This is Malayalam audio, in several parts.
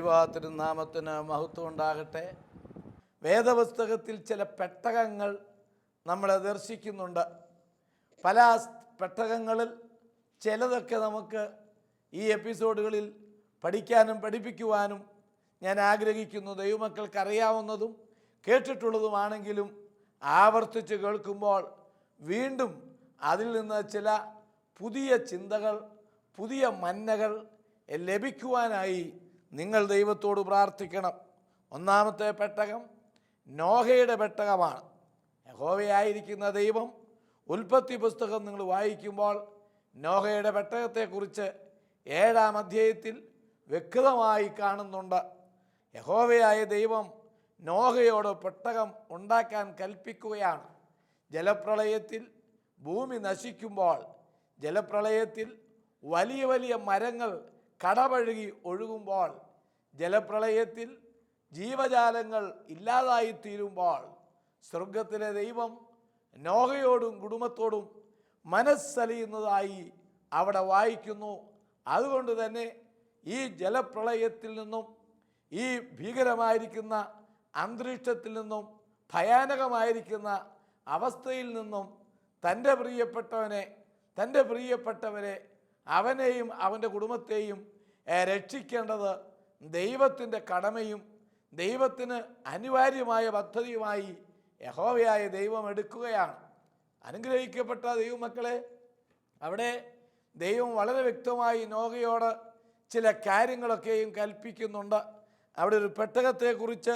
ദൈവത്തിരുനാമത്തിന് മഹത്വം ഉണ്ടാകട്ടെ. വേദപുസ്തകത്തിൽ ചില പെട്ടകങ്ങൾ നമ്മളെ ദർശിക്കുന്നുണ്ട്. പല പെട്ടകങ്ങളിൽ ചിലതൊക്കെ നമുക്ക് ഈ എപ്പിസോഡുകളിൽ പഠിക്കാനും പഠിപ്പിക്കുവാനും ഞാൻ ആഗ്രഹിക്കുന്നു. ദൈവമക്കൾക്കറിയാവുന്നതും കേട്ടിട്ടുള്ളതുമാണെങ്കിലും ആവർത്തിച്ച് കേൾക്കുമ്പോൾ വീണ്ടും അതിൽ നിന്ന് ചില പുതിയ ചിന്തകൾ, പുതിയ മന്നകൾ ലഭിക്കുവാനായി നിങ്ങൾ ദൈവത്തോട് പ്രാർത്ഥിക്കണം. ഒന്നാമത്തെ പെട്ടകം നോഹയുടെ പെട്ടകമാണ്. യഹോവയായിരിക്കുന്ന ദൈവം ഉൽപ്പത്തി പുസ്തകം നിങ്ങൾ വായിക്കുമ്പോൾ നോഹയുടെ പെട്ടകത്തെക്കുറിച്ച് 7-ാം അധ്യായത്തിൽ വ്യക്തമായി കാണുന്നുണ്ട്. യഹോവയായ ദൈവം നോഹയോട് പെട്ടകം ഉണ്ടാക്കാൻ കൽപ്പിക്കുകയാണ്. ജലപ്രളയത്തിൽ ഭൂമി നശിക്കുമ്പോൾ, ജലപ്രളയത്തിൽ വലിയ വലിയ മരങ്ങൾ കടപഴകി ഒഴുകുമ്പോൾ, ജലപ്രളയത്തിൽ ജീവജാലങ്ങൾ ഇല്ലാതായിത്തീരുമ്പോൾ സ്വർഗത്തിലെ ദൈവം നോഹയോടും കുടുംബത്തോടും മനസ്സലിയുന്നതായി അവിടെ വായിക്കുന്നു. അതുകൊണ്ട് തന്നെ ഈ ജലപ്രളയത്തിൽ നിന്നും, ഈ ഭീകരമായിരിക്കുന്ന അന്തരീക്ഷത്തിൽ നിന്നും, ഭയാനകമായിരിക്കുന്ന അവസ്ഥയിൽ നിന്നും തൻ്റെ പ്രിയപ്പെട്ടവരെ അവനെയും അവൻ്റെ കുടുംബത്തെയും രക്ഷിക്കേണ്ടത് ദൈവത്തിൻ്റെ കടമയും ദൈവത്തിന് അനിവാര്യമായ പദ്ധതിയുമായി യഹോവയായ ദൈവം എടുക്കുകയാണ്. അനുഗ്രഹിക്കപ്പെട്ട ദൈവമക്കളെ, അവിടെ ദൈവം വളരെ വ്യക്തമായി നോഹയോട് ചില കാര്യങ്ങളൊക്കെയും കൽപ്പിക്കുന്നുണ്ട്. അവിടെ ഒരു പെട്ടകത്തെക്കുറിച്ച്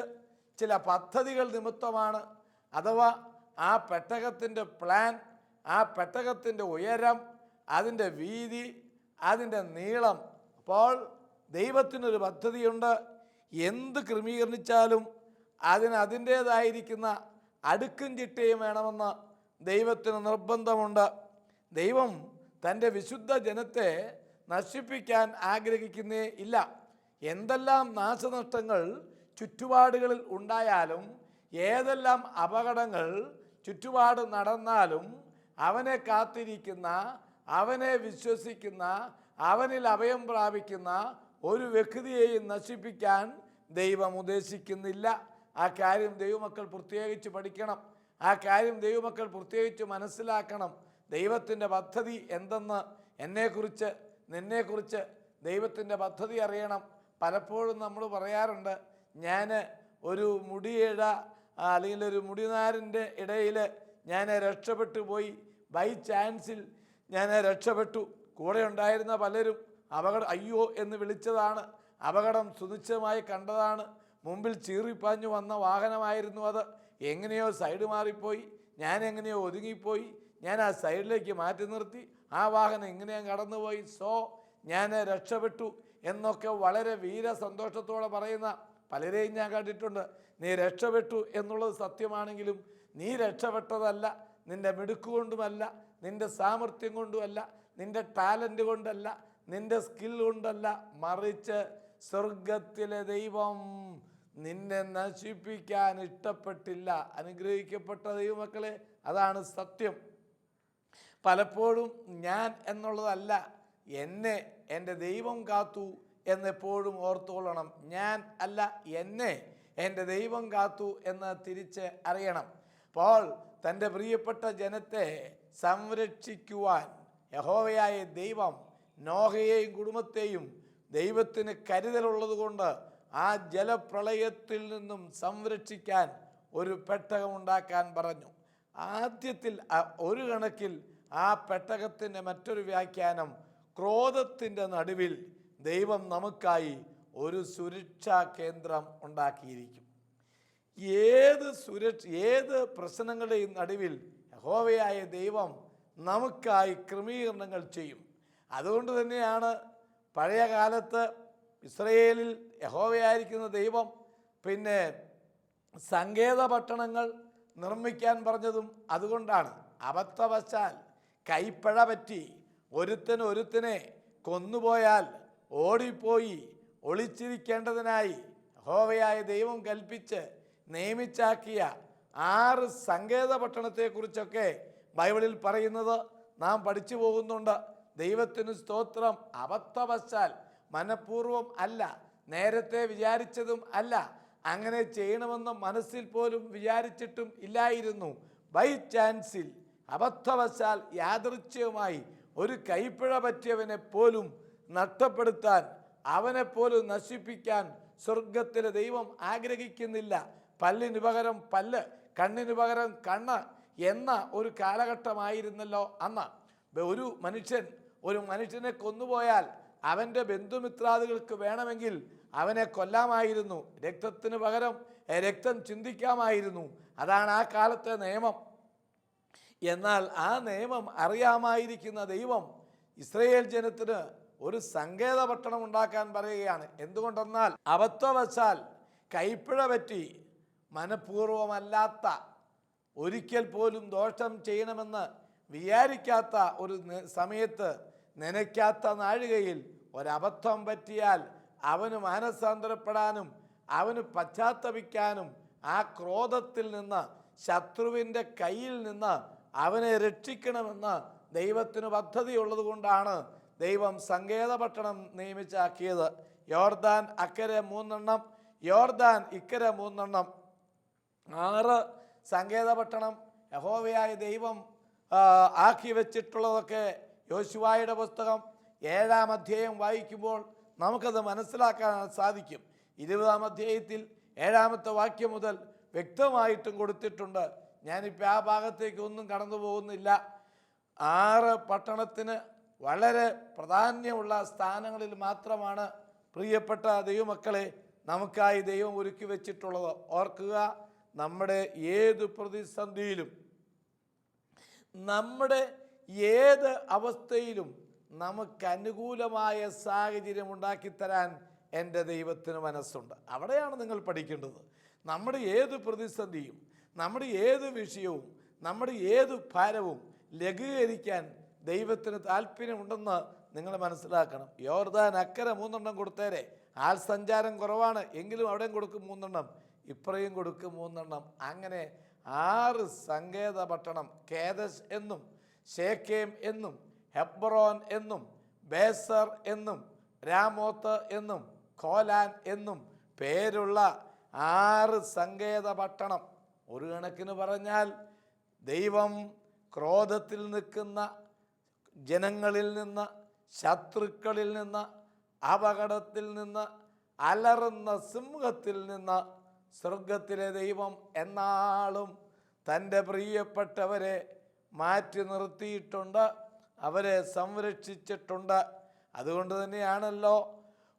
ചില പദ്ധതികൾ നിമിത്തമാണ്, അഥവാ ആ പെട്ടകത്തിൻ്റെ പ്ലാൻ, ആ പെട്ടകത്തിൻ്റെ ഉയരം, അതിൻ്റെ വീതി, അതിൻ്റെ നീളം. അപ്പോൾ ദൈവത്തിനൊരു പദ്ധതിയുണ്ട്. എന്ത് ക്രമീകരിച്ചാലും അതിൻ്റേതായിരിക്കുന്ന അടുക്കും ചിട്ടയും വേണമെന്ന് ദൈവത്തിന് നിർബന്ധമുണ്ട്. ദൈവം തൻ്റെ വിശുദ്ധ ജനത്തെ നശിപ്പിക്കാൻ ആഗ്രഹിക്കുന്നേ ഇല്ല. എന്തെല്ലാം നാശനഷ്ടങ്ങൾ ചുറ്റുപാടുകളിൽ ഉണ്ടായാലും, ഏതെല്ലാം അപകടങ്ങൾ ചുറ്റുപാട് നടന്നാലും, അവനെ കാത്തിരിക്കുന്ന, അവനെ വിശ്വസിക്കുന്ന, അവനിൽ അഭയം പ്രാപിക്കുന്ന ഒരു വ്യക്തിയെയും നശിപ്പിക്കാൻ ദൈവം ഉദ്ദേശിക്കുന്നില്ല. ആ കാര്യം ദൈവമക്കൾ പ്രത്യേകിച്ച് പഠിക്കണം. ആ കാര്യം ദൈവമക്കൾ പ്രത്യേകിച്ച് മനസ്സിലാക്കണം. ദൈവത്തിൻ്റെ പദ്ധതി എന്തെന്ന് എന്നെക്കുറിച്ച്, നിന്നെക്കുറിച്ച് ദൈവത്തിൻ്റെ പദ്ധതി അറിയണം. പലപ്പോഴും നമ്മൾ പറയാറുണ്ട്, ഞാൻ ഒരു മുടിയിഴ അല്ലെങ്കിൽ ഒരു മുടിനാരിൻ്റെ ഇടയിൽ ഞാൻ രക്ഷപ്പെട്ടു പോയി, ബൈ ചാൻസിൽ ഞാൻ രക്ഷപ്പെട്ടു. കൂടെ ഉണ്ടായിരുന്ന പലരും അപകടം അയ്യോ എന്ന് വിളിച്ചതാണ്, അപകടം സുനിശ്ചയമായി കണ്ടതാണ്. മുമ്പിൽ ചീറിപ്പാഞ്ഞു വന്ന വാഹനമായിരുന്നു അത്. എങ്ങനെയോ സൈഡ് മാറിപ്പോയി, ഞാൻ എങ്ങനെയോ ഒതുങ്ങിപ്പോയി, ഞാൻ ആ സൈഡിലേക്ക് മാറ്റി നിർത്തി, ആ വാഹനം ഇങ്ങനെയോ കടന്നുപോയി, ഞാൻ രക്ഷപ്പെട്ടു എന്നൊക്കെ വളരെ സന്തോഷത്തോടെ പറയുന്ന പലരെയും ഞാൻ കണ്ടിട്ടുണ്ട്. നീ രക്ഷപ്പെട്ടു എന്നുള്ളത് സത്യമാണെങ്കിലും നീ രക്ഷപ്പെട്ടതല്ല നിൻ്റെ മിടുക്കുകൊണ്ടുമല്ല, നിൻ്റെ സാമർഥ്യം കൊണ്ടുമല്ല, നിൻ്റെ ടാലൻ്റ് കൊണ്ടല്ല, നിൻ്റെ സ്കിൽ കൊണ്ടല്ല, മറിച്ച് സ്വർഗത്തിലെ ദൈവം നിന്നെ നശിപ്പിക്കാൻ ഇഷ്ടപ്പെട്ടില്ല. അനുഗ്രഹിക്കപ്പെട്ട ദൈവമക്കളെ, അതാണ് സത്യം. പലപ്പോഴും ഞാൻ എന്നുള്ളതല്ല, എന്നെ എൻ്റെ ദൈവം കാത്തു എന്നെപ്പോഴും ഓർത്തുകൊള്ളണം. ഞാൻ അല്ല, എന്നെ എൻ്റെ ദൈവം കാത്തു എന്ന് തിരിച്ച് അറിയണം. അപ്പോൾ തൻ്റെ പ്രിയപ്പെട്ട ജനത്തെ സംരക്ഷിക്കുവാൻ യഹോവയായ ദൈവം നോഹയെയും കുടുംബത്തെയും ദൈവത്തിന് കരുതലുള്ളത് കൊണ്ട് ആ ജലപ്രളയത്തിൽ നിന്നും സംരക്ഷിക്കാൻ ഒരു പെട്ടകമുണ്ടാക്കാൻ പറഞ്ഞു. ആദ്യത്തിൽ ഒരു കണക്കിൽ ആ പെട്ടകത്തിൻ്റെ മറ്റൊരു വ്യാഖ്യാനം, ക്രോധത്തിൻ്റെ നടുവിൽ ദൈവം നമുക്കായി ഒരു സുരക്ഷാ കേന്ദ്രം ഉണ്ടാക്കിയിരിക്കും. ഏത് പ്രശ്നങ്ങളുടെയും നടുവിൽ യഹോവയായ ദൈവം നമുക്കായി ക്രമീകരണങ്ങൾ ചെയ്യും. അതുകൊണ്ട് തന്നെയാണ് പഴയ കാലത്ത് ഇസ്രയേലിൽ യഹോവയായിരിക്കുന്ന ദൈവം സങ്കേത പട്ടണങ്ങൾ നിർമ്മിക്കാൻ പറഞ്ഞതും അതുകൊണ്ടാണ്. അബദ്ധവശാൽ കൈപ്പഴ പറ്റി ഒരുത്തനെ കൊന്നുപോയാൽ ഓടിപ്പോയി ഒളിച്ചിരിക്കേണ്ടതിനായി യഹോവയായ ദൈവം കൽപ്പിച്ച് നിയമിച്ചാക്കിയ 6 സങ്കേത പട്ടണത്തെക്കുറിച്ചൊക്കെ ബൈബിളിൽ പറയുന്നത് നാം പഠിച്ചു പോകുന്നുണ്ട്. ദൈവത്തിന് സ്തോത്രം. അബദ്ധവശാൽ, മനഃപൂർവ്വം അല്ല, നേരത്തെ വിചാരിച്ചതും അല്ല, അങ്ങനെ ചെയ്യണമെന്ന് മനസ്സിൽ പോലും വിചാരിച്ചിട്ടും ഇല്ലായിരുന്നു. ബൈ ചാൻസിൽ, അബദ്ധവശാൽ, യാദൃച്ഛികമായി ഒരു കൈപ്പിഴ പറ്റിയവനെ പോലും നഷ്ടപ്പെടുത്താൻ, അവനെപ്പോലും നശിപ്പിക്കാൻ സ്വർഗത്തിലെ ദൈവം ആഗ്രഹിക്കുന്നില്ല. പല്ലിന് പകരം പല്ല്, കണ്ണിന് പകരം കണ്ണ് എന്ന ഒരു കാലഘട്ടമായിരുന്നല്ലോ അന്ന്. ഒരു മനുഷ്യനെ കൊന്നുപോയാൽ അവൻ്റെ ബന്ധുമിത്രാദികൾക്ക് വേണമെങ്കിൽ അവനെ കൊല്ലാമായിരുന്നു. രക്തത്തിന് പകരം രക്തം ചിന്തിക്കാമായിരുന്നു. അതാണ് ആ കാലത്തെ നിയമം. എന്നാൽ ആ നിയമം അറിയാമായിരിക്കുന്ന ദൈവം ഇസ്രായേൽ ജനത്തിന് ഒരു സങ്കേത പട്ടണം ഉണ്ടാക്കാൻ പറയുകയാണ്. എന്തുകൊണ്ടെന്നാൽ അബദ്ധവശാൽ, കൈപ്പിഴ പറ്റി, മനഃപൂർവമല്ലാത്ത, ഒരിക്കൽ പോലും ദോഷം ചെയ്യണമെന്ന് വിചാരിക്കാത്ത ഒരു സമയത്ത്, നനയ്ക്കാത്ത നാഴികയിൽ ഒരബദ്ധം പറ്റിയാൽ അവന് മാനസാന്തരപ്പെടാനും അവന് പശ്ചാത്തപിക്കാനും ആ ക്രോധത്തിൽ നിന്ന്, ശത്രുവിൻ്റെ കയ്യിൽ നിന്ന് അവനെ രക്ഷിക്കണമെന്ന് ദൈവത്തിന് പദ്ധതിയുള്ളത് കൊണ്ടാണ് ദൈവം സങ്കേത പട്ടണം നിയമിച്ചാക്കിയത്. യോർദാൻ അക്കരെ 3 യോർദാൻ ഇക്കരെ 3 6 സങ്കേത പട്ടണം യഹോവയായ ദൈവം ആക്കി വെച്ചിട്ടുള്ളതൊക്കെ യോശുവായുടെ പുസ്തകം 7-ാം അധ്യായം വായിക്കുമ്പോൾ നമുക്കത് മനസ്സിലാക്കാൻ സാധിക്കും. 20-ാം അധ്യായത്തിൽ 7-ാമത്തെ വാക്യം മുതൽ വ്യക്തമായിട്ടും കൊടുത്തിട്ടുണ്ട്. ഞാനിപ്പോൾ ആ ഭാഗത്തേക്ക് ഒന്നും കടന്നു പോകുന്നില്ല. 6 പട്ടണത്തിന് വളരെ പ്രാധാന്യമുള്ള സ്ഥാനങ്ങളിൽ മാത്രമാണ് പ്രിയപ്പെട്ട ദൈവമക്കളെ നമുക്കായി ദൈവം ഒരുക്കി വെച്ചിട്ടുള്ളത്. ഓർക്കുക, നമ്മുടെ ഏത് പ്രതിസന്ധിയിലും, നമ്മുടെ ഏത് അവസ്ഥയിലും നമുക്ക് അനുകൂലമായ സാഹചര്യം ഉണ്ടാക്കിത്തരാൻ എൻ്റെ ദൈവത്തിന് മനസ്സുണ്ട്. അവിടെയാണ് നിങ്ങൾ പഠിക്കേണ്ടത്. നമ്മുടെ ഏത് പ്രതിസന്ധിയും, നമ്മുടെ ഏത് വിഷയവും, നമ്മുടെ ഏത് ഭാരവും ലഘൂകരിക്കാൻ ദൈവത്തിന് താല്പര്യമുണ്ടെന്ന് നിങ്ങൾ മനസ്സിലാക്കണം. യോർദാൻ അക്കരെ 3 കൊടുത്തേരെ. ആൾ സഞ്ചാരം കുറവാണ് എങ്കിലും അവിടെയും കൊടുക്കും 3, ഇപ്പറയും കൊടുക്കും 3. അങ്ങനെ 6 സങ്കേത പട്ടണം, കേദശ് എന്നും ശേഖേം എന്നും ഹെബ്രോൻ എന്നും ബേസർ എന്നും രാമോത്ത് എന്നും കോലാൻ എന്നും പേരുള്ള 6 സങ്കേത പട്ടണം. ഒരു കണക്കിന് പറഞ്ഞാൽ ദൈവം ക്രോധത്തിൽ നിൽക്കുന്ന ജനങ്ങളിൽ നിന്ന്, ശത്രുക്കളിൽ നിന്ന്, അപകടത്തിൽ നിന്ന്, അലറുന്ന സിംഹത്തിൽ നിന്ന് സ്വർഗത്തിലെ ദൈവം എന്നാളും തൻ്റെ പ്രിയപ്പെട്ടവരെ മാറ്റി നിർത്തിയിട്ടുണ്ട്, അവരെ സംരക്ഷിച്ചിട്ടുണ്ട്. അതുകൊണ്ട് തന്നെയാണല്ലോ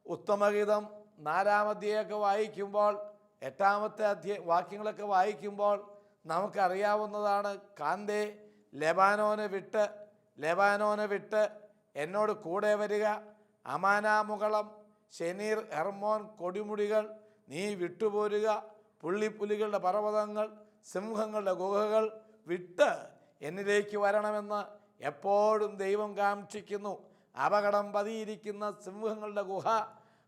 ഉത്തമഗീതം 4-ാം അധ്യായമൊക്കെ വായിക്കുമ്പോൾ, 8-ാമത്തെ വാക്യങ്ങളൊക്കെ വായിക്കുമ്പോൾ നമുക്കറിയാവുന്നതാണ്. കാന്തേ, ലെബാനോനെ വിട്ട് എന്നോട് കൂടെ വരിക, അമാനാമുകളം, ശനീർ, ഹെർമോൻ കൊടിമുടികൾ നീ വിട്ടുപോരുക, പുള്ളിപ്പുലികളുടെ പർവ്വതങ്ങൾ, സിംഹങ്ങളുടെ ഗുഹകൾ വിട്ട് എന്നിലേക്ക് വരണമെന്ന് എപ്പോഴും ദൈവം കാക്ഷിക്കുന്നു. അപകടം പതിയിരിക്കുന്ന സിംഹങ്ങളുടെ ഗുഹ,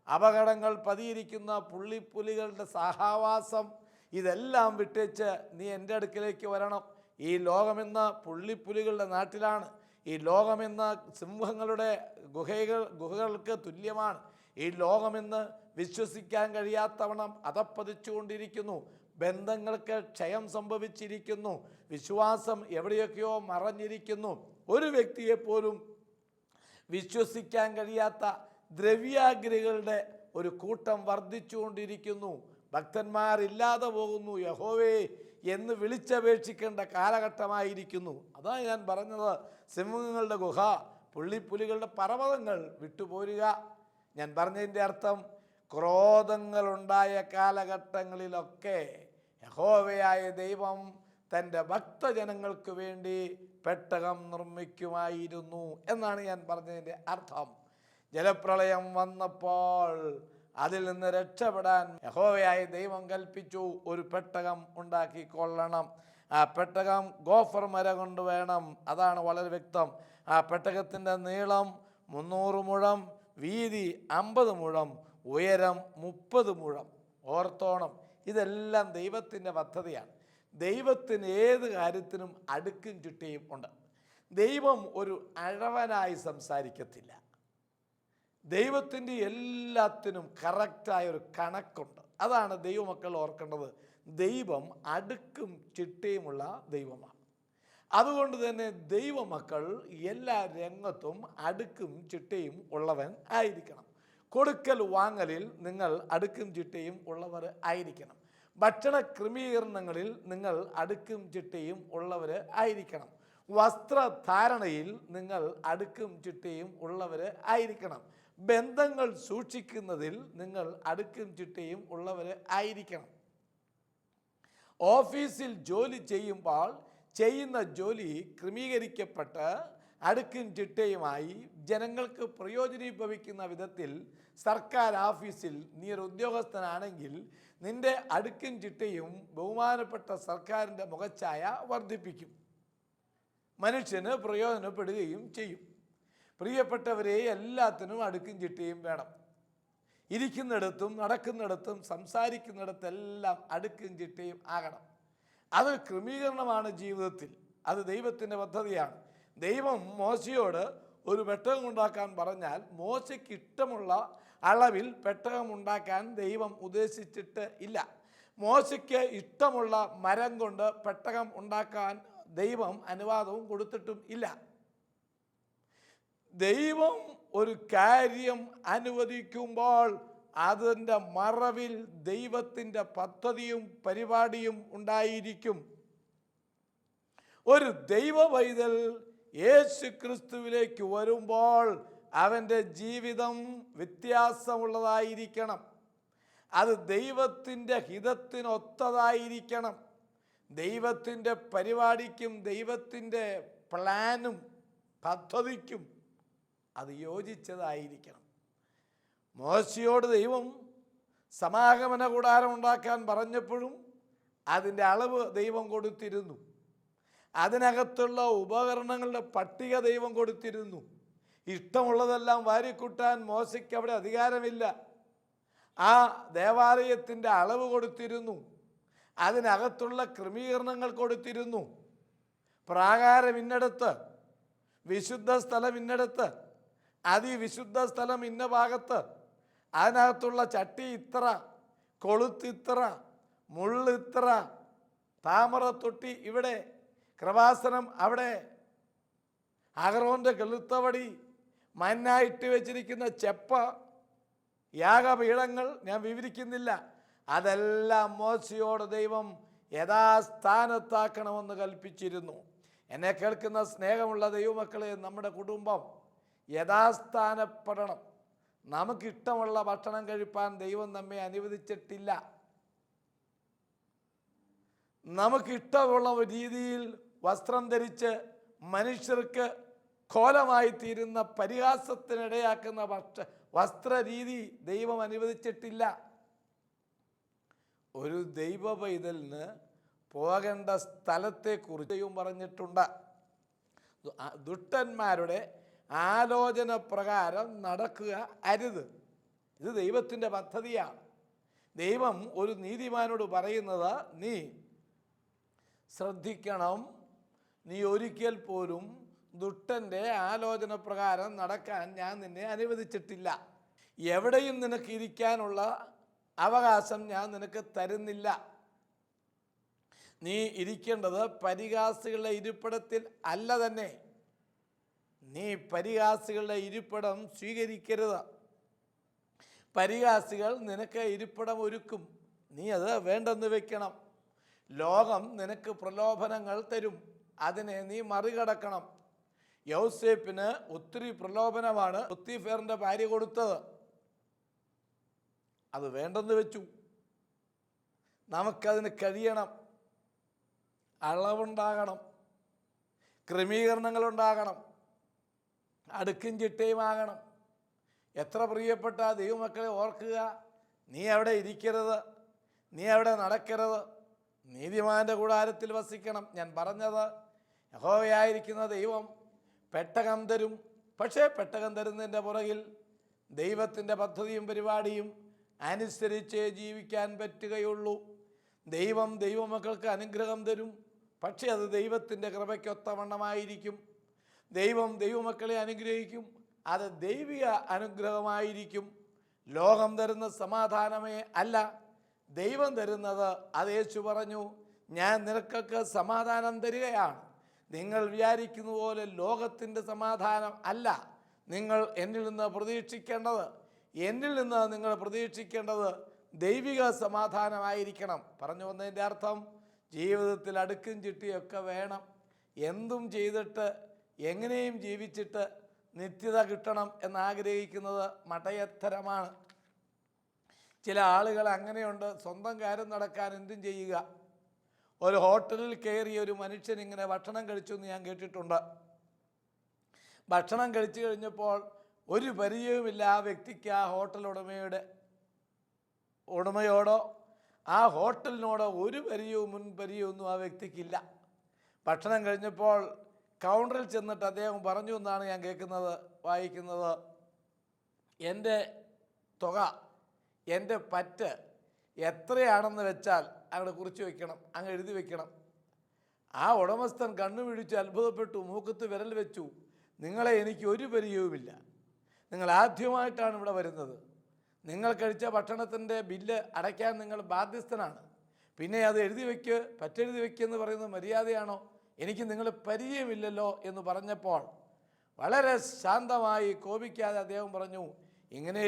അപകടങ്ങൾ പതിയിരിക്കുന്ന പുള്ളിപ്പുലികളുടെ സഹവാസം, ഇതെല്ലാം വിട്ടേച്ച് നീ എൻ്റെ അടുക്കിലേക്ക് വരണം. ഈ ലോകമെന്ന പുള്ളിപ്പുലികളുടെ നാട്ടിലാണ്. ഈ ലോകമെന്ന സിംഹങ്ങളുടെ ഗുഹകൾക്ക് തുല്യമാണ്. ഈ ലോകമെന്ന് വിശ്വസിക്കാൻ കഴിയാത്തവണ്ണം അധപ്പതിച്ചുകൊണ്ടിരിക്കുന്നു. ബന്ധങ്ങൾക്ക് ക്ഷയം സംഭവിച്ചിരിക്കുന്നു. വിശ്വാസം എവിടെയൊക്കെയോ മറഞ്ഞിരിക്കുന്നു. ഒരു വ്യക്തിയെപ്പോലും വിശ്വസിക്കാൻ കഴിയാത്ത ദ്രവ്യാഗ്രഹികളുടെ ഒരു കൂട്ടം വർദ്ധിച്ചുകൊണ്ടിരിക്കുന്നു. ഭക്തന്മാരില്ലാതെ പോകുന്നു. യഹോവേ എന്ന് വിളിച്ചപേക്ഷിക്കേണ്ട കാലഘട്ടമായിരിക്കുന്നു. അതാണ് ഞാൻ പറഞ്ഞത്. സിംഹങ്ങളുടെ ഗുഹ, പുള്ളിപ്പുലികളുടെ പർവ്വതങ്ങൾ വിട്ടുപോരുക. ഞാൻ പറഞ്ഞതിൻ്റെ അർത്ഥം, ക്രോധങ്ങളുണ്ടായ കാലഘട്ടങ്ങളിലൊക്കെ യഹോവയായ ദൈവം തൻ്റെ ഭക്തജനങ്ങൾക്ക് വേണ്ടി പെട്ടകം നിർമ്മിക്കുമായിരുന്നു എന്നാണ് ഞാൻ പറഞ്ഞതിൻ്റെ അർത്ഥം. ജലപ്രളയം വന്നപ്പോൾ അതിൽ നിന്ന് രക്ഷപ്പെടാൻ യഹോവയായ ദൈവം കൽപ്പിച്ചു, ഒരു പെട്ടകം ഉണ്ടാക്കിക്കൊള്ളണം. ആ പെട്ടകം ഗോഫർ മരം കൊണ്ട് വേണം. അതാണ് വളരെ വ്യക്തം. ആ പെട്ടകത്തിൻ്റെ നീളം 300 മുഴം, വീതി 50 മുഴം, ഉയരം 30 മുഴം. ഓർത്തോണം, ഇതെല്ലാം ദൈവത്തിൻ്റെ പദ്ധതിയാണ്. ദൈവത്തിന് ഏത് കാര്യത്തിനും അടുക്കും ചിട്ടയും ഉണ്ട്. ദൈവം ഒരു അഴവനായി സംസാരിക്കത്തില്ല. ദൈവത്തിൻ്റെ എല്ലാത്തിനും കറക്റ്റായ ഒരു കണക്കുണ്ട്. അതാണ് ദൈവമക്കൾ ഓർക്കേണ്ടത്. ദൈവം അടുക്കും ചിട്ടയുമുള്ള ദൈവമാണ്. അതുകൊണ്ട് തന്നെ ദൈവമക്കൾ എല്ലാ രംഗത്തും അടുക്കും ചിട്ടയും ഉള്ളവൻ ആയിരിക്കണം. കൊടുക്കൽ വാങ്ങലിൽ നിങ്ങൾ അടുക്കും ചിട്ടയും ഉള്ളവർ ആയിരിക്കണം. ഭക്ഷണ ക്രമീകരണങ്ങളിൽ നിങ്ങൾ അടുക്കും ചിട്ടയും ഉള്ളവർ ആയിരിക്കണം. വസ്ത്രധാരണയിൽ നിങ്ങൾ അടുക്കും ചിട്ടയും ഉള്ളവർ ആയിരിക്കണം. ബന്ധങ്ങൾ സൂക്ഷിക്കുന്നതിൽ നിങ്ങൾ അടുക്കും ചിട്ടയും ഉള്ളവർ ആയിരിക്കണം. ഓഫീസിൽ ജോലി ചെയ്യുമ്പോൾ ചെയ്യുന്ന ജോലി ക്രമീകരിക്കപ്പെട്ട് അടുക്കും ചിട്ടയുമായി ജനങ്ങൾക്ക് പ്രയോജനീഭവിക്കുന്ന വിധത്തിൽ സർക്കാർ ഓഫീസിൽ നീ ഒരു ഉദ്യോഗസ്ഥനാണെങ്കിൽ നിന്റെ അടുക്കും ചിട്ടയും ബഹുമാനപ്പെട്ട സർക്കാരിൻ്റെ മുഖച്ഛായ വർദ്ധിപ്പിക്കും, മനുഷ്യന് പ്രയോജനപ്പെടുകയും ചെയ്യും. പ്രിയപ്പെട്ടവരെ, എല്ലാത്തിനും അടുക്കും ചിട്ടയും വേണം. ഇരിക്കുന്നിടത്തും നടക്കുന്നിടത്തും സംസാരിക്കുന്നിടത്തെല്ലാം അടുക്കും ചിട്ടയും ആകണം. അത് ക്രമീകരണമാണ് ജീവിതത്തിൽ. അത് ദൈവത്തിൻ്റെ പദ്ധതിയാണ്. ദൈവം മോശയോട് ഒരു പെട്ടകം ഉണ്ടാക്കാൻ പറഞ്ഞാൽ മോശയ്ക്ക് ഇഷ്ടമുള്ള അളവിൽ പെട്ടകം ഉണ്ടാക്കാൻ ദൈവം ഉദ്ദേശിച്ചിട്ട് ഇല്ല. മോശയ്ക്ക് ഇഷ്ടമുള്ള മരം കൊണ്ട് പെട്ടകം ഉണ്ടാക്കാൻ ദൈവം അനുവാദവും കൊടുത്തിട്ടും ഇല്ല. ദൈവം ഒരു കാര്യം അനുവദിക്കുമ്പോൾ അതിൻ്റെ മറവിൽ ദൈവത്തിൻ്റെ പദ്ധതിയും പരിപാടിയും ഉണ്ടായിരിക്കും. ഒരു ദൈവ പൈതൽ യേശു ക്രിസ്തുവിലേക്ക് വരുമ്പോൾ അവൻ്റെ ജീവിതം വ്യത്യാസമുള്ളതായിരിക്കണം. അത് ദൈവത്തിൻ്റെ ഹിതത്തിനൊത്തതായിരിക്കണം. ദൈവത്തിൻ്റെ പരിപാടിക്കും ദൈവത്തിൻ്റെ പ്ലാനും പദ്ധതിക്കും അത് യോജിച്ചതായിരിക്കണം. മോശയോട് ദൈവം സമാഗമന കൂടാരം ഉണ്ടാക്കാൻ പറഞ്ഞപ്പോഴും അതിൻ്റെ അളവ് ദൈവം കൊടുത്തിരുന്നു. അതിനകത്തുള്ള ഉപകരണങ്ങളുടെ പട്ടിക ദൈവം കൊടുത്തിരുന്നു. ഇഷ്ടമുള്ളതെല്ലാം വാരിക്കൂട്ടാൻ മോശയ്ക്ക് അവിടെ അധികാരമില്ല. ആ ദേവാലയത്തിൻ്റെ അളവ് കൊടുത്തിരുന്നു. അതിനകത്തുള്ള ക്രമീകരണങ്ങൾ കൊടുത്തിരുന്നു. പ്രാകാരം ഇന്നടത്ത്, വിശുദ്ധ സ്ഥലം ഇന്നടത്ത്, അതിവിശുദ്ധ സ്ഥലം ഇന്ന ഭാഗത്ത്, അതിനകത്തുള്ള ചട്ടി ഇത്ര, കൊളുത്തിത്ര, മുള്ളിത്ര, താമര തൊട്ടി ഇവിടെ, കൃപാസനം അവിടെ, അഹരോന്റെ കെളുത്തവടി, മന്നായിട്ട് വെച്ചിരിക്കുന്ന ചെപ്പ, യാഗപീഠങ്ങൾ ഞാൻ വിവരിക്കുന്നില്ല. അതെല്ലാം മോശയോട് ദൈവം യഥാസ്ഥാനത്താക്കണമെന്ന് കൽപ്പിച്ചിരുന്നു. എന്നെ കേൾക്കുന്ന സ്നേഹമുള്ള ദൈവമക്കളെ, നമ്മുടെ കുടുംബം യഥാസ്ഥാനപ്പെടണം. നമുക്കിഷ്ടമുള്ള ഭക്ഷണം കഴിപ്പാൻ ദൈവം നമ്മെ അനുവദിച്ചിട്ടില്ല. നമുക്കിഷ്ടമുള്ള രീതിയിൽ വസ്ത്രം ധരിച്ച് മനുഷ്യർക്ക് കോലമായി തീരുന്ന പരിഹാസത്തിനിടയാക്കുന്ന വസ്ത്രരീതി ദൈവം അനുവദിച്ചിട്ടില്ല. ഒരു ദൈവ പൈതലിന് പോകേണ്ട സ്ഥലത്തെക്കുറിച്ച് ദൈവം പറഞ്ഞിട്ടുണ്ട്. ദുഷ്ടന്മാരുടെ ആലോചന പ്രകാരം നടക്കുക അരുത്. ഇത് ദൈവത്തിൻ്റെ പദ്ധതിയാണ്. ദൈവം ഒരു നീതിമാനോട് പറയുന്നത്, നീ ശ്രദ്ധിക്കണം, നീ ഒരിക്കൽ പോലും ദുഷ്ടൻ്റെ ആലോചന പ്രകാരം നടക്കാൻ ഞാൻ നിന്നെ അനുവദിച്ചിട്ടില്ല. എവിടെയും നിനക്ക് ഇരിക്കാനുള്ള അവകാശം ഞാൻ നിനക്ക് തരുന്നില്ല. നീ ഇരിക്കേണ്ടത് പരിഹാസികളുടെ ഇരിപ്പിടത്തിൽ അല്ല തന്നെ. നീ പരിഹാസികളുടെ ഇരിപ്പിടം സ്വീകരിക്കരുത്. പരിഹാസികൾ നിനക്ക് ഇരിപ്പിടം ഒരുക്കും, നീ അത് വേണ്ടെന്ന് വെക്കണം. ലോകം നിനക്ക് പ്രലോഭനങ്ങൾ തരും, അതിനെ നീ മറികടക്കണം. യൗസേപ്പിന് ഒത്തിരി പ്രലോഭനമാണ് പൊത്തിഫേറിൻ്റെ ഭാര്യ കൊടുത്തത്, അത് വേണ്ടെന്ന് വെച്ചു. നമുക്കതിന് കഴിയണം. അളവുണ്ടാകണം, ക്രമീകരണങ്ങളുണ്ടാകണം, അടുക്കും ചിട്ടയുമാകണം. എത്ര പ്രിയപ്പെട്ട ദൈവമക്കളെ ഓർക്കുക, നീ അവിടെ ഇരിക്കരുത്, നീ അവിടെ നടക്കരുത്, നീതിമാന്റെ കൂടാരത്തിൽ വസിക്കണം. ഞാൻ പറഞ്ഞത്, യഹോവയായിരിക്കുന്ന ദൈവം പെട്ടകം തരും. പക്ഷേ പെട്ടകം തരുന്നതിൻ്റെ പുറകിൽ ദൈവത്തിൻ്റെ പദ്ധതിയും പരിപാടിയും അനുസരിച്ച് ജീവിക്കാൻ പറ്റുകയുള്ളൂ. ദൈവം ദൈവമക്കൾക്ക് അനുഗ്രഹം തരും, പക്ഷേ അത് ദൈവത്തിൻ്റെ കൃപയ്ക്കൊത്തവണ്ണമായിരിക്കും. ദൈവം ദൈവമക്കളെ അനുഗ്രഹിക്കും, അത് ദൈവിക അനുഗ്രഹമായിരിക്കും. ലോകം തരുന്ന സമാധാനമേ അല്ല, ദൈവം തരുന്നത്. അത് യേശു പറഞ്ഞു, ഞാൻ നിനക്കൊക്കെ സമാധാനം തരികയാണ്. നിങ്ങൾ വിചാരിക്കുന്ന പോലെ ലോകത്തിൻ്റെ സമാധാനം അല്ല നിങ്ങൾ എന്നിൽ നിന്ന് പ്രതീക്ഷിക്കേണ്ടത്. എന്നിൽ നിന്ന് നിങ്ങൾ പ്രതീക്ഷിക്കേണ്ടത് ദൈവിക സമാധാനമായിരിക്കണം. പറഞ്ഞു വന്നതിൻ്റെ അർത്ഥം, ജീവിതത്തിൽ അടുക്കും ചിട്ടിയൊക്കെ വേണം. എന്തും ചെയ്തിട്ട് എങ്ങനെയും ജീവിച്ചിട്ട് നിത്യത കിട്ടണം എന്നാഗ്രഹിക്കുന്നത് മടയത്തരമാണ്. ചില ആളുകൾ അങ്ങനെയുണ്ട്. സ്വന്തം കാര്യം നടക്കാൻ എന്തും ചെയ്യുക. ഒരു ഹോട്ടലിൽ കയറിയ ഒരു മനുഷ്യൻ ഇങ്ങനെ ഭക്ഷണം കഴിച്ചു എന്ന് ഞാൻ കേട്ടിട്ടുണ്ട്. ഭക്ഷണം കഴിച്ചു കഴിഞ്ഞപ്പോൾ ഒരു പരിചയവുമില്ല ആ വ്യക്തിക്ക് ആ ഹോട്ടൽ ഉടമയോടോ ആ ഹോട്ടലിനോടോ ഒരു പരിചയവും മുൻപരിചയമൊന്നും ആ വ്യക്തിക്കില്ല. ഭക്ഷണം കഴിഞ്ഞപ്പോൾ കൗണ്ടറിൽ ചെന്നിട്ട് അദ്ദേഹം പറഞ്ഞു എന്നാണ് ഞാൻ വായിക്കുന്നത്, എൻ്റെ തുക, എൻ്റെ പറ്റ് എത്രയാണെന്ന് വെച്ചാൽ അങ്ങോട്ട് കുറിച്ച് വയ്ക്കണം, അങ്ങ് എഴുതി വയ്ക്കണം. ആ ഉടമസ്ഥൻ കണ്ണു പിടിച്ച് അത്ഭുതപ്പെട്ടു, മൂക്കത്ത് വിരൽ വെച്ചു. നിങ്ങളെ എനിക്ക് ഒരു പരിചയവുമില്ല, നിങ്ങൾ ആദ്യമായിട്ടാണ് ഇവിടെ വരുന്നത്. നിങ്ങൾ കഴിച്ച ഭക്ഷണത്തിൻ്റെ ബില്ല് അടയ്ക്കാൻ നിങ്ങൾ ബാധ്യസ്ഥനാണ്. പിന്നെ അത് പറ്റെഴുതി വയ്ക്കുക എന്ന് പറയുന്നത് മര്യാദയാണോ? എനിക്ക് നിങ്ങൾ പരിചയമില്ലല്ലോ എന്ന് പറഞ്ഞപ്പോൾ വളരെ ശാന്തമായി കോപിക്കാതെ അദ്ദേഹം പറഞ്ഞു, ഇങ്ങനെ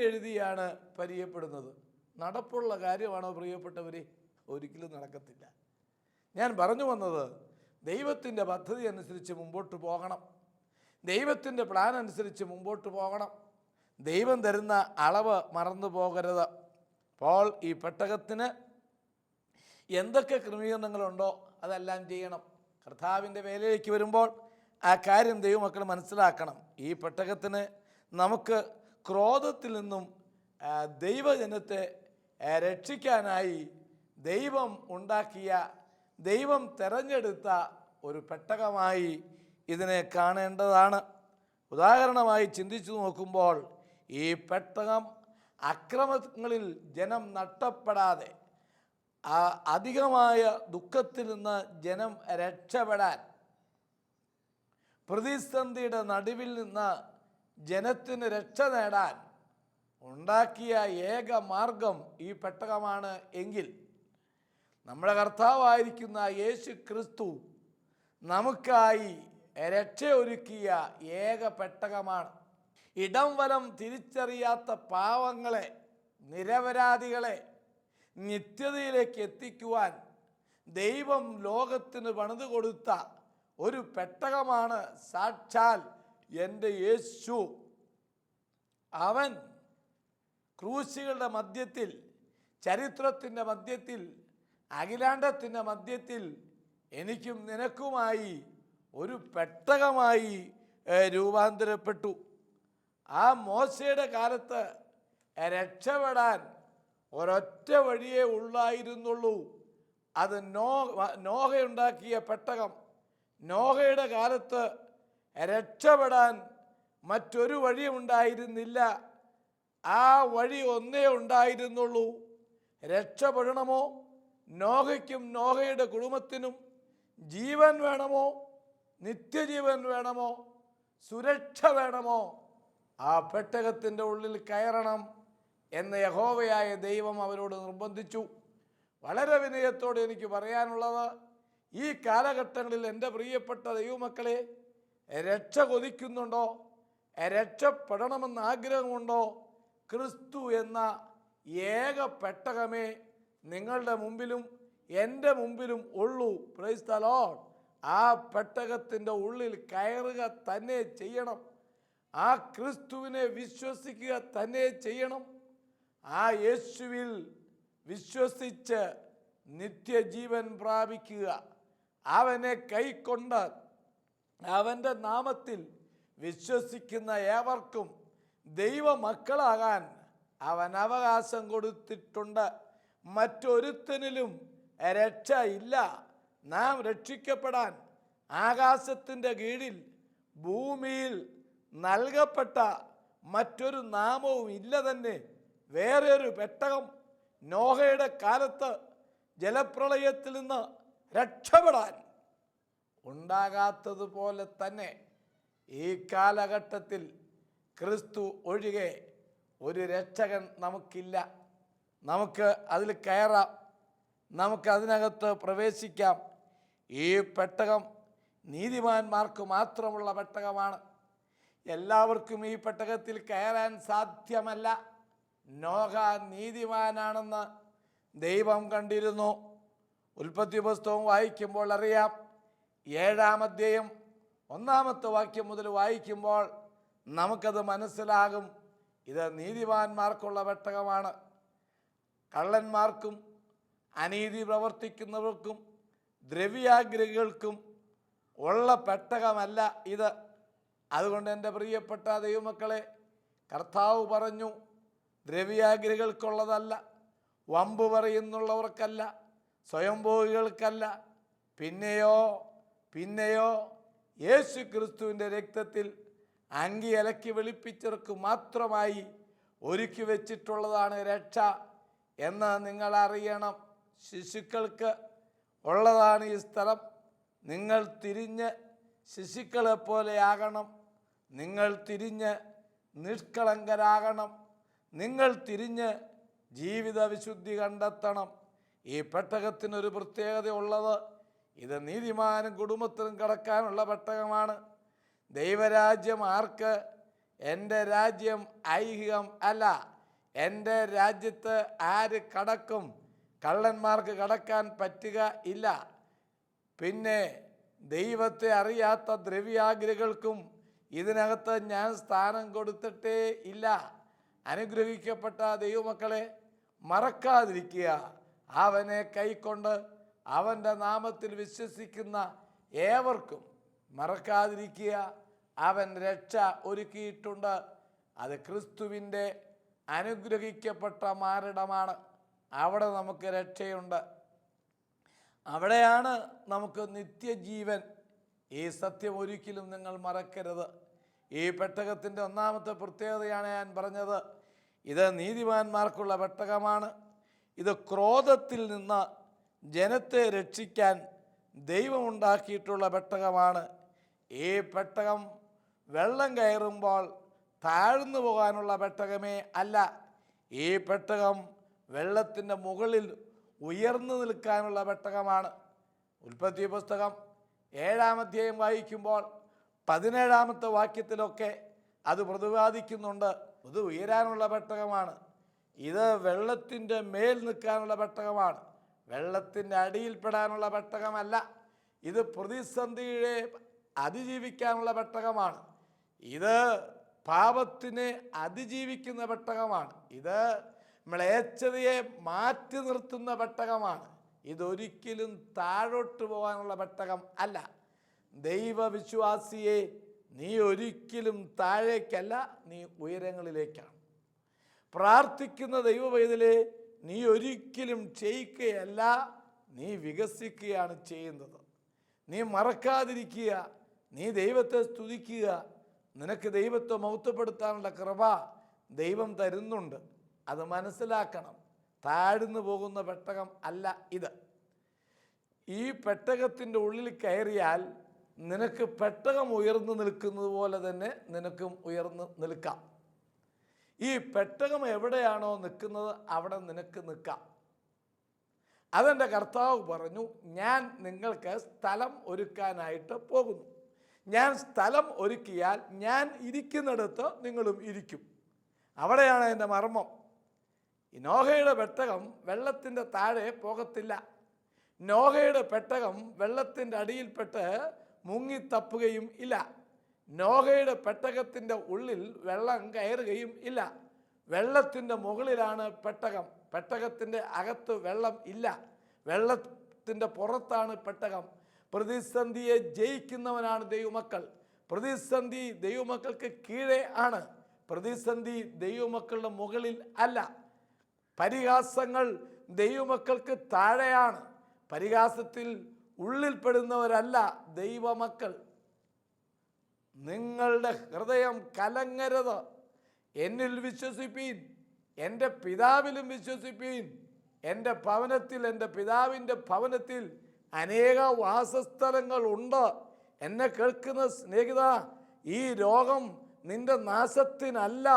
എഴുതിയാണ് പരിചയപ്പെടുന്നത്. നടപ്പുള്ള കാര്യമാണോ പ്രിയപ്പെട്ടവരെ? ഒരിക്കലും നടക്കത്തില്ല. ഞാൻ പറഞ്ഞു വന്നത്, ദൈവത്തിൻ്റെ പദ്ധതി അനുസരിച്ച് മുമ്പോട്ട് പോകണം. ദൈവത്തിൻ്റെ പ്ലാൻ അനുസരിച്ച് മുമ്പോട്ട് പോകണം. ദൈവം തരുന്ന അളവ് മറന്നു പോകരുത്. അപ്പോൾ ഈ പെട്ടകത്തിന് എന്തൊക്കെ ക്രമീകരണങ്ങളുണ്ടോ അതെല്ലാം ചെയ്യണം. കർത്താവിൻ്റെ വേലയിലേക്ക് വരുമ്പോൾ ആ കാര്യം ദൈവമക്കൾ മനസ്സിലാക്കണം. ഈ പെട്ടകത്തിന് നമുക്ക് ക്രോധത്തിൽ നിന്നും ദൈവജനത്തെ രക്ഷിക്കാനായി ദൈവം ഉണ്ടാക്കിയ, ദൈവം തെരഞ്ഞെടുത്ത ഒരു പെട്ടകമായി ഇതിനെ കാണേണ്ടതാണ്. ഉദാഹരണമായി ചിന്തിച്ചു നോക്കുമ്പോൾ ഈ പെട്ടകം അക്രമങ്ങളിൽ ജനം നഷ്ടപ്പെടാതെ അധികമായ ദുഃഖത്തിൽ നിന്ന് ജനം രക്ഷപ്പെടാൻ, പ്രതിസന്ധിയുടെ നടുവിൽ നിന്ന് ജനത്തിന് രക്ഷ നേടാൻ ഉണ്ടാക്കിയ ഏക മാർഗം ഈ പെട്ടകമാണ് എങ്കിൽ, നമ്മുടെ കർത്താവായിരിക്കുന്ന യേശു ക്രിസ്തു നമുക്കായി രക്ഷയൊരുക്കിയ ഏക പെട്ടകമാണ്. ഇടം വലം തിരിച്ചറിയാത്ത പാവങ്ങളെ, നിരപരാധികളെ നിത്യതയിലേക്ക് എത്തിക്കുവാൻ ദൈവം ലോകത്തിന് പണിതു കൊടുത്ത ഒരു പെട്ടകമാണ് സാക്ഷാൽ എൻ്റെ യേശു. അവൻ ക്രൂശുകളുടെ മധ്യത്തിൽ, ചരിത്രത്തിൻ്റെ മധ്യത്തിൽ, അഖിലാണ്ടത്തിൻ്റെ മധ്യത്തിൽ എനിക്കും നിനക്കുമായി ഒരു പെട്ടകമായി രൂപാന്തരപ്പെട്ടു. ആ മോശയുടെ കാലത്ത് രക്ഷപ്പെടാൻ ഒരൊറ്റ വഴിയേ ഉള്ളായിരുന്നുള്ളൂ. അത് നോഹയുണ്ടാക്കിയ പെട്ടകം. നോഹയുടെ കാലത്ത് രക്ഷപ്പെടാൻ മറ്റൊരു വഴിയും ഉണ്ടായിരുന്നില്ല. ആ വഴി ഒന്നേ ഉണ്ടായിരുന്നുള്ളൂ. രക്ഷപ്പെടണമോ, നോഹയ്ക്കും നോഹയുടെ കുടുംബത്തിനും ജീവൻ വേണമോ, നിത്യജീവൻ വേണമോ, സുരക്ഷ വേണമോ, ആ പെട്ടകത്തിൻ്റെ ഉള്ളിൽ കയറണം എന്ന് യഹോവയായ ദൈവം അവരോട് നിർബന്ധിച്ചു. വളരെ വിനയത്തോടെ എനിക്ക് പറയാനുള്ളത്, ഈ കാലഘട്ടങ്ങളിൽ എൻ്റെ പ്രിയപ്പെട്ട ദൈവമക്കളെ, രക്ഷ കൊതിക്കുന്നുണ്ടോ? രക്ഷപ്പെടണമെന്ന് ആഗ്രഹമുണ്ടോ? ക്രിസ്തു എന്ന ഏക പെട്ടകമേ നിങ്ങളുടെ മുമ്പിലും എൻ്റെ മുമ്പിലും ഉള്ളൂ. Praise the Lord. ആ പെട്ടകത്തിൻ്റെ ഉള്ളിൽ കയറുക തന്നെ ചെയ്യണം. ആ ക്രിസ്തുവിനെ വിശ്വസിക്കുക തന്നെ ചെയ്യണം. ആ യേശുവിൽ വിശ്വസിച്ച് നിത്യജീവൻ പ്രാപിക്കുക. അവനെ കൈക്കൊണ്ട് അവൻ്റെ നാമത്തിൽ വിശ്വസിക്കുന്ന ഏവർക്കും ദൈവമക്കളാകാൻ അവൻ അവകാശം കൊടുത്തിട്ടുണ്ട്. മറ്റൊരുത്തനിലും രക്ഷ ഇല്ല. നാം രക്ഷിക്കപ്പെടാൻ ആകാശത്തിൻ്റെ കീഴിൽ ഭൂമിയിൽ നൽകപ്പെട്ട മറ്റൊരു നാമവും ഇല്ല തന്നെ. വേറെ ഒരു പെട്ടകം നോഹയുടെ കാലത്ത് ജലപ്രളയത്തിൽ നിന്ന് രക്ഷപ്പെടാൻ ഉണ്ടാകാത്തതുപോലെ തന്നെ ഈ കാലഘട്ടത്തിൽ ക്രിസ്തു ഒഴികെ ഒരു രക്ഷകൻ നമുക്കില്ല. നമുക്ക് അതിൽ കയറാം, നമുക്ക് അതിനകത്ത് പ്രവേശിക്കാം. ഈ പെട്ടകം നീതിമാന്മാർക്ക് മാത്രമുള്ള പെട്ടകമാണ്. എല്ലാവർക്കും ഈ പെട്ടകത്തിൽ കയറാൻ സാധ്യമല്ല. നോഹ നീതിമാനാണെന്ന് ദൈവം കണ്ടിരുന്നു. ഉൽപ്പത്തി പുസ്തകം വായിക്കുമ്പോൾ അറിയാം. 7-ാം അധ്യായം 1-ാമത്തെ വാക്യം മുതൽ വായിക്കുമ്പോൾ നമുക്കത് മനസ്സിലാകും. ഇത് നീതിമാന്മാർക്കുള്ള പെട്ടകമാണ്. കള്ളന്മാർക്കും അനീതി പ്രവർത്തിക്കുന്നവർക്കും ദ്രവ്യാഗ്രഹികൾക്കും ഉള്ള പെട്ടകമല്ല ഇത്. അതുകൊണ്ട് എൻ്റെ പ്രിയപ്പെട്ട ദൈവമക്കളെ, കർത്താവ് പറഞ്ഞു, ദ്രവ്യാഗ്രഹികൾക്കുള്ളതല്ല, വമ്പ് പറയുന്നുള്ളവർക്കല്ല, സ്വയംഭോഗികൾക്കല്ല, പിന്നെയോ യേശു ക്രിസ്തുവിൻ്റെ രക്തത്തിൽ അങ്കി അലക്കി വെളുപ്പിച്ചവർക്ക് മാത്രമായി ഒരുക്കി വെച്ചിട്ടുള്ളതാണ് രക്ഷ എന്ന് നിങ്ങൾ അറിയണം. ശിശുക്കൾക്ക് ഉള്ളതാണ് ഈ സ്ഥലം. നിങ്ങൾ തിരിഞ്ഞ് ശിശുക്കളെ പോലെ ആകണം. നിങ്ങൾ തിരിഞ്ഞ് നിഷ്കളങ്കരാകണം. നിങ്ങൾ തിരിഞ്ഞ് ജീവിത വിശുദ്ധി കണ്ടെത്തണം. ഈ പെട്ടകത്തിനൊരു പ്രത്യേകത ഉള്ളത്, ഇത് നീതിമാനും കുടുംബത്തിനും കടക്കാനുള്ള പെട്ടകമാണ്. ദൈവരാജ്യം ആർക്ക്? എൻ്റെ രാജ്യം ഐഹികം അല്ല. എൻ്റെ രാജ്യത്ത് ആര് കടക്കും? കള്ളന്മാർക്ക് കടക്കാൻ പറ്റുക ഇല്ല. പിന്നെ ദൈവത്തെ അറിയാത്ത ദ്രവ്യാഗ്രഹികൾക്കും ഇതിനകത്ത് ഞാൻ സ്ഥാനം കൊടുത്തിട്ടേ ഇല്ല. അനുഗ്രഹിക്കപ്പെട്ട ദൈവമക്കളെ, മറക്കാതിരിക്കുക. അവനെ കൈക്കൊണ്ട് അവൻ്റെ നാമത്തിൽ വിശ്വസിക്കുന്ന ഏവർക്കും മറക്കാതിരിക്കുക. അവൻ രക്ഷ ഒരുക്കിയിട്ടുണ്ട്. അത് ക്രിസ്തുവിൻ്റെ അനുഗ്രഹിക്കപ്പെട്ട മാറിടമാണ്. അവിടെ നമുക്ക് രക്ഷയുണ്ട്. അവിടെയാണ് നമുക്ക് നിത്യജീവൻ. ഈ സത്യം ഒരിക്കലും നിങ്ങൾ മറക്കരുത്. ഈ പെട്ടകത്തിൻ്റെ 1-ാമത്തെ പ്രത്യേകതയാണ് ഞാൻ പറഞ്ഞത്. ഇത് നീതിമാന്മാർക്കുള്ള പെട്ടകമാണ്. ഇത് ക്രോധത്തിൽ നിന്ന് ജനത്തെ രക്ഷിക്കാൻ ദൈവമുണ്ടാക്കിയിട്ടുള്ള പെട്ടകമാണ്. ഈ പെട്ടകം വെള്ളം കയറുമ്പോൾ താഴ്ന്നു പോകാനുള്ള പെട്ടകമേ അല്ല. ഈ പെട്ടകം വെള്ളത്തിൻ്റെ മുകളിൽ ഉയർന്നു നിൽക്കാനുള്ള പെട്ടകമാണ്. ഉൽപ്പത്തി പുസ്തകം 7-ാം അധ്യായം വായിക്കുമ്പോൾ 17-ാമത്തെ വാക്യത്തിലൊക്കെ അത് പ്രതിപാദിക്കുന്നുണ്ട്. ഇത് ഉയരാനുള്ള പെട്ടകമാണ്. ഇത് വെള്ളത്തിൻ്റെ മേൽ നിൽക്കാനുള്ള പെട്ടകമാണ്. വെള്ളത്തിൻ്റെ അടിയിൽപ്പെടാനുള്ള പെട്ടകമല്ല. ഇത് പ്രതിസന്ധിയെ അതിജീവിക്കാനുള്ള പെട്ടകമാണ്. ഇത് പാപത്തിനെ അതിജീവിക്കുന്ന പെട്ടകമാണ്. ഇത് മ്ലേച്ഛതയെ മാറ്റി നിർത്തുന്ന പെട്ടകമാണ്. ഇതൊരിക്കലും താഴോട്ട് പോകാനുള്ള പെട്ടകം അല്ല. ദൈവവിശ്വാസിയെ, നീ ഒരിക്കലും താഴേക്കല്ല, നീ ഉയരങ്ങളിലേക്കാണ്. പ്രാർത്ഥിക്കുന്ന ദൈവപൈതലേ, നീ ഒരിക്കലും ക്ഷയിക്കുകയല്ല, നീ വികസിക്കുകയാണ് ചെയ്യുന്നത്. നീ മറക്കാതിരിക്കുക. നീ ദൈവത്തെ സ്തുതിക്കുക. നിനക്ക് ദൈവത്തെ മഹത്വപ്പെടുത്താനുള്ള കൃപ ദൈവം തരുന്നുണ്ട്. അത് മനസ്സിലാക്കണം. താഴ്ന്നു പോകുന്ന പെട്ടകം അല്ല ഇത്. ഈ പെട്ടകത്തിൻ്റെ ഉള്ളിൽ കയറിയാൽ നിനക്ക് പെട്ടകം ഉയർന്നു നിൽക്കുന്നത് പോലെ തന്നെ നിനക്കും ഉയർന്നു നിൽക്കാം. ഈ പെട്ടകം എവിടെയാണോ നിൽക്കുന്നത് അവിടെ നിനക്ക് നിൽക്കാം. അതെൻ്റെ കർത്താവ് പറഞ്ഞു, ഞാൻ നിങ്ങൾക്ക് സ്ഥലം ഒരുക്കാനായിട്ട് പോകുന്നു. ഞാൻ സ്ഥലം ഒരുക്കിയാൽ ഞാൻ ഇരിക്കുന്നിടത്ത് നിങ്ങളും ഇരിക്കും. അവിടെയാണ് എൻ്റെ മർമ്മം. ഈ നോഹയുടെ പെട്ടകം വെള്ളത്തിൻ്റെ താഴെ പോകത്തില്ല. നോഹയുടെ പെട്ടകം വെള്ളത്തിൻ്റെ അടിയിൽപ്പെട്ട് മുങ്ങിത്തപ്പുകയും ഇല്ല. നോഹയുടെ പെട്ടകത്തിൻ്റെ ഉള്ളിൽ വെള്ളം കയറുകയും ഇല്ല. വെള്ളത്തിൻ്റെ മുകളിലാണ് പെട്ടകം. പെട്ടകത്തിൻ്റെ അകത്ത് വെള്ളം ഇല്ല. വെള്ളത്തിൻ്റെ പുറത്താണ് പെട്ടകം. പ്രതിസന്ധിയെ ജയിക്കുന്നവനാണ് ദൈവമക്കൾ. പ്രതിസന്ധി ദൈവമക്കൾക്ക് കീഴേ ആണ്. പ്രതിസന്ധി ദൈവമക്കളുടെ മുകളിൽ അല്ല. പരിഹാസങ്ങൾ ദൈവമക്കൾക്ക് താഴെയാണ്. പരിഹാസത്തിൽ ഉള്ളിൽപ്പെടുന്നവരല്ല ദൈവമക്കൾ. നിങ്ങളുടെ ഹൃദയം കലങ്ങരുത്. എന്നിൽ വിശ്വസിപ്പീൻ, എൻ്റെ പിതാവിലും വിശ്വസിപ്പീൻ. എൻ്റെ ഭവനത്തിൽ, എൻ്റെ പിതാവിൻ്റെ ഭവനത്തിൽ അനേക വാസസ്ഥലങ്ങൾ ഉണ്ട്. എന്നെ കേൾക്കുന്ന സ്നേഹിത, ഈ രോഗം നിന്റെ നാശത്തിനല്ല,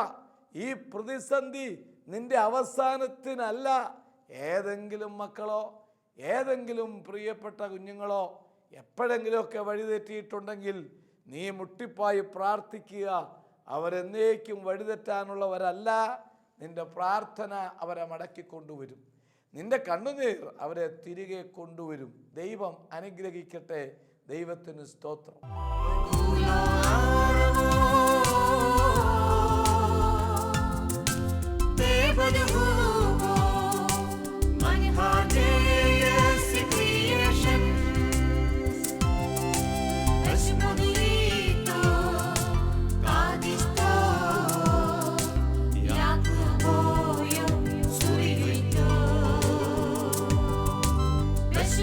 ഈ പ്രതിസന്ധി നിന്റെ അവസാനത്തിനല്ല. ഏതെങ്കിലും മക്കളോ ഏതെങ്കിലും പ്രിയപ്പെട്ട കുഞ്ഞുങ്ങളോ എപ്പോഴെങ്കിലുമൊക്കെ വഴിതെറ്റിയിട്ടുണ്ടെങ്കിൽ നീ മുട്ടിപ്പായി പ്രാർത്ഥിക്കുക. അവരെന്നേക്കും വഴിതെറ്റാനുള്ളവരല്ല. നിന്റെ പ്രാർത്ഥന അവരെ മടക്കിക്കൊണ്ടുവരും. നിന്റെ കണ്ണുനീർ അവരെ തിരികെ കൊണ്ടുവരും. ദൈവം അനുഗ്രഹിക്കട്ടെ. ദൈവത്തിന് സ്തോത്രം.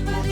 Bye.